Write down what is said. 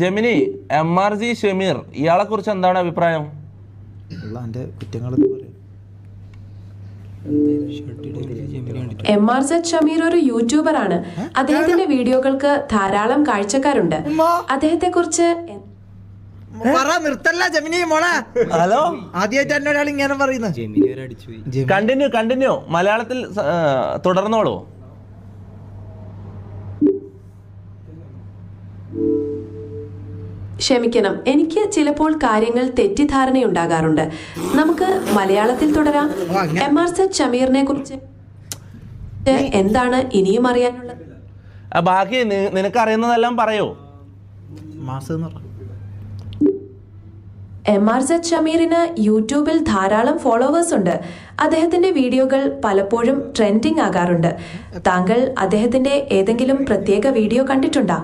Gemini, MRG Shameer, ഇയാളെ കുറിച്ച് എന്താണ് അഭിപ്രായം? MRZ ഷമീർ ഒരു യൂട്യൂബർ ആണ്. അദ്ദേഹത്തിന്റെ വീഡിയോകൾക്ക് ധാരാളം കാഴ്ചക്കാരുണ്ട്. അദ്ദേഹത്തെ കുറിച്ച് ഹലോ, ആദ്യമായിട്ട് എന്നോട് ഇങ്ങനെ പറയുന്നത്. കണ്ടിന്യൂ മലയാളത്തിൽ തുടർന്നോളൂ. ക്ഷമിക്കണം, എനിക്ക് ചിലപ്പോൾ കാര്യങ്ങൾ തെറ്റിദ്ധാരണയുണ്ടാകാറുണ്ട്. നമുക്ക് മലയാളത്തിൽ തുടരാം. MRZ ഷമീറിനെ കുറിച്ച് എന്താണ് ഇനിയും അറിയാനുള്ളത്? ബാക്കി നിനക്ക് അറിയുന്നതെല്ലാം പറയൂ. MRZ ഷമീറിന് യൂട്യൂബിൽ ധാരാളം ഫോളോവേഴ്സ് ഉണ്ട്. അദ്ദേഹത്തിന്റെ വീഡിയോകൾ പലപ്പോഴും ട്രെൻഡിങ് ആകാറുണ്ട്. താങ്കൾ അദ്ദേഹത്തിന്റെ ഏതെങ്കിലും പ്രത്യേക വീഡിയോ കണ്ടിട്ടുണ്ടോ?